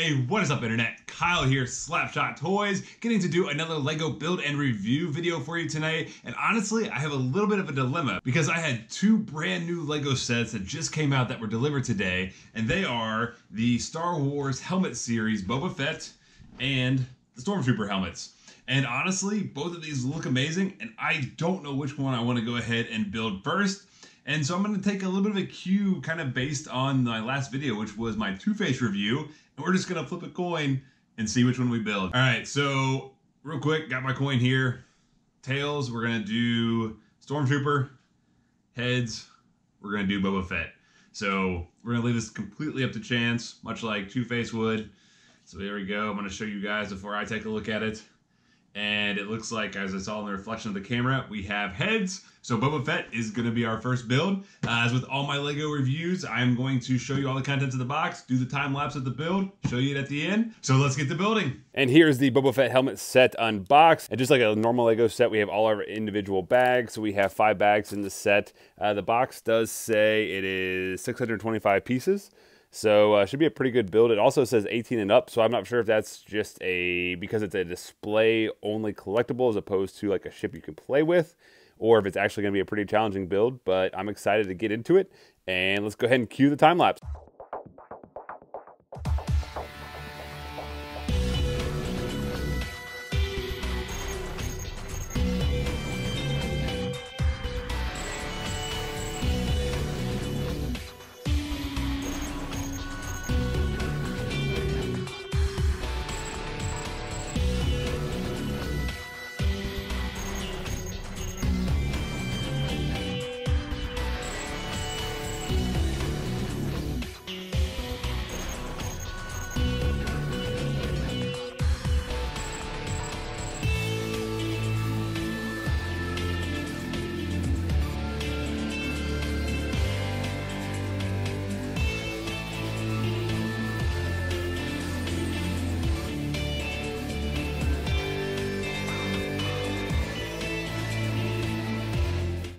Hey, what is up internet? Kyle here, Slapshot Toys, getting to do another LEGO build and review video for you today. And honestly, I have a little bit of a dilemma because I had two brand new LEGO sets that just came out that were delivered today. And they are the Star Wars helmet series Boba Fett and the Stormtrooper helmets. And honestly, both of these look amazing and I don't know which one I want to go ahead and build first. And so I'm going to take a little bit of a cue kind of based on my last video, which was my Two-Face review. And we're just going to flip a coin and see which one we build. All right, so real quick, got my coin here. Tails, we're going to do Stormtrooper. Heads, we're going to do Boba Fett. So we're going to leave this completely up to chance, much like Two-Face would. So there we go. I'm going to show you guys before I take a look at it. And it looks like, as I saw in the reflection of the camera, we have heads. So Boba Fett is going to be our first build. As with all my LEGO reviews, I'm going to show you all the contents of the box, do the time lapse of the build, show you it at the end. So let's get to building. And here's the Boba Fett helmet set unboxed. And just like a normal LEGO set, we have all our individual bags. So we have 5 bags in the set. The box does say it is 625 pieces. So should be a pretty good build. It also says 18 and up, so I'm not sure if that's just because it's a display only collectible as opposed to like a ship you can play with, or if it's actually going to be a pretty challenging build. But I'm excited to get into it, and let's go ahead and cue the time lapse.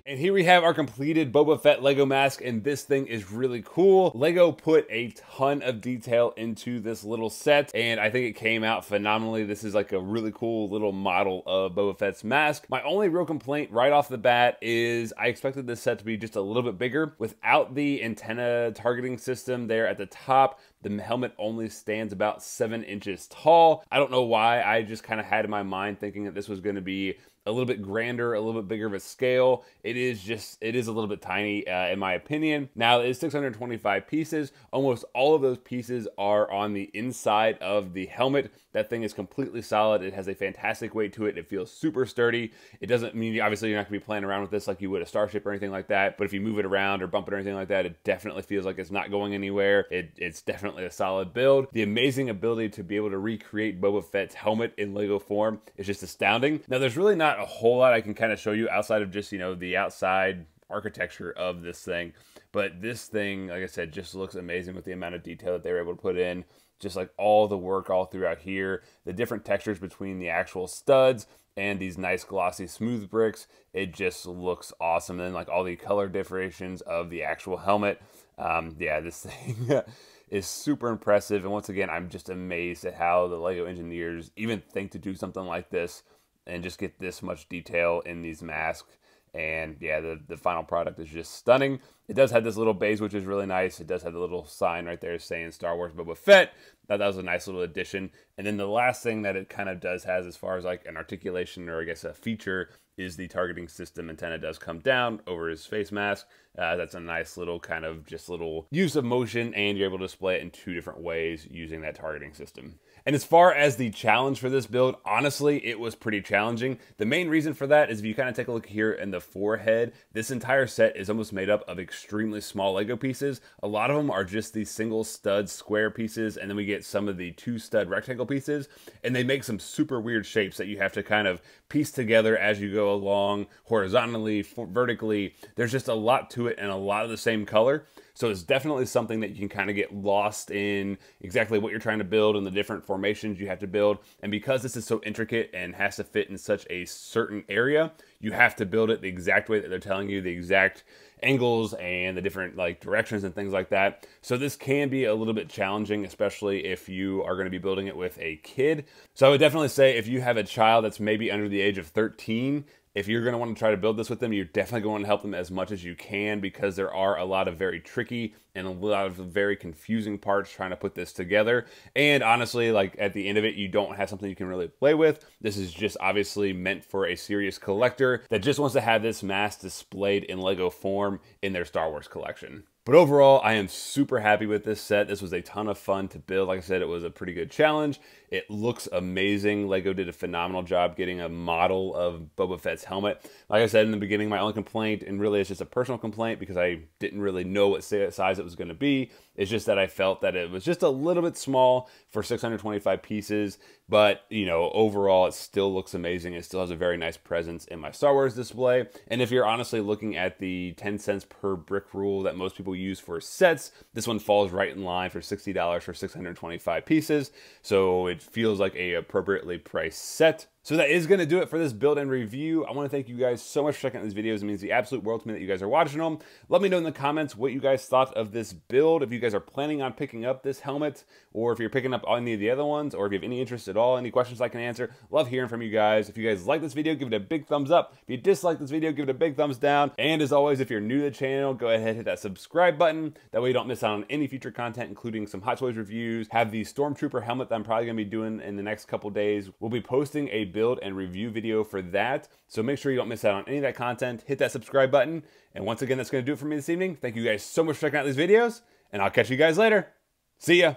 And here we have our completed Boba Fett LEGO mask, and this thing is really cool. LEGO put a ton of detail into this little set, and I think it came out phenomenally. This is like a really cool little model of Boba Fett's mask. My only real complaint right off the bat is I expected this set to be just a little bit bigger. Without the antenna targeting system there at the top, the helmet only stands about 7 inches tall. I don't know why. I just kind of had in my mind thinking that this was going to be a little bit grander, a little bit bigger of a scale. It is a little bit tiny in my opinion. Now it is 625 pieces. Almost all of those pieces are on the inside of the helmet. That thing is completely solid. It has a fantastic weight to it. It feels super sturdy. It doesn't mean, obviously you're not gonna be playing around with this like you would a Starship or anything like that, but if you move it around or bump it or anything like that, it definitely feels like it's not going anywhere. It's definitely a solid build. The amazing ability to be able to recreate Boba Fett's helmet in LEGO form is just astounding. Now there's really not a whole lot I can kind of show you outside of just, the outside architecture of this thing. But this thing, like I said, just looks amazing with the amount of detail that they were able to put in. Just like all the work all throughout here, the different textures between the actual studs and these nice glossy smooth bricks. It just looks awesome. And then like all the color differentiations of the actual helmet. Yeah, this thing is super impressive. And once again, I'm just amazed at how the LEGO engineers even think to do something like this and just get this much detail in these masks. And yeah, the final product is just stunning. It does have this little base, which is really nice. It does have the little sign right there saying Star Wars Boba Fett. That was a nice little addition. And then the last thing that it kind of has as far as like an articulation or I guess a feature is the targeting system. Antenna does come down over his face mask. That's a nice little kind of just little use of motion, and you're able to display it in 2 different ways using that targeting system. And as far as the challenge for this build, honestly, it was pretty challenging. The main reason for that is if you kind of take a look here in the forehead, this entire set is almost made up of extremely small LEGO pieces. A lot of them are just these single stud square pieces, and then we get some of the 2 stud rectangle pieces, and they make some super weird shapes that you have to kind of piece together as you go along horizontally, vertically. There's just a lot to it and a lot of the same color. So it's definitely something that you can kind of get lost in exactly what you're trying to build and the different formations you have to build. And because this is so intricate and has to fit in such a certain area, you have to build it the exact way that they're telling you, the exact angles and the different like directions and things like that. So this can be a little bit challenging, especially if you are going to be building it with a kid. So I would definitely say if you have a child that's maybe under the age of 13, if you're going to want to try to build this with them, you're definitely going to help them as much as you can, because there are a lot of very tricky and a lot of very confusing parts trying to put this together. And honestly, like at the end of it, you don't have something you can really play with. This is just obviously meant for a serious collector that just wants to have this mask displayed in Lego form in their Star Wars collection. But overall, I am super happy with this set. This was a ton of fun to build. Like I said, it was a pretty good challenge. It looks amazing. Lego did a phenomenal job getting a model of Boba Fett's helmet. Like I said in the beginning, my only complaint, and really it's just a personal complaint because I didn't really know what size it was going to be, it's just that I felt that it was just a little bit small for 625 pieces. But, you know, overall, it still looks amazing. It still has a very nice presence in my Star Wars display. And if you're honestly looking at the 10 cents per brick rule that most people use for sets, this one falls right in line for $60 for 625 pieces. So it feels like a appropriately priced set. So that is going to do it for this build and review. I want to thank you guys so much for checking out these videos. It means the absolute world to me that you guys are watching them. Let me know in the comments what you guys thought of this build. If you guys are planning on picking up this helmet, or if you're picking up any of the other ones, or if you have any interest at all, any questions I can answer. Love hearing from you guys. If you guys like this video, give it a big thumbs up. If you dislike this video, give it a big thumbs down. And as always, if you're new to the channel, go ahead and hit that subscribe button. That way you don't miss out on any future content, including some Hot Toys reviews. Have the Stormtrooper helmet that I'm probably going to be doing in the next couple days. We'll be posting a build and review video for that. So make sure you don't miss out on any of that content. Hit that subscribe button. And once again, that's going to do it for me this evening. Thank you guys so much for checking out these videos, and I'll catch you guys later. See ya.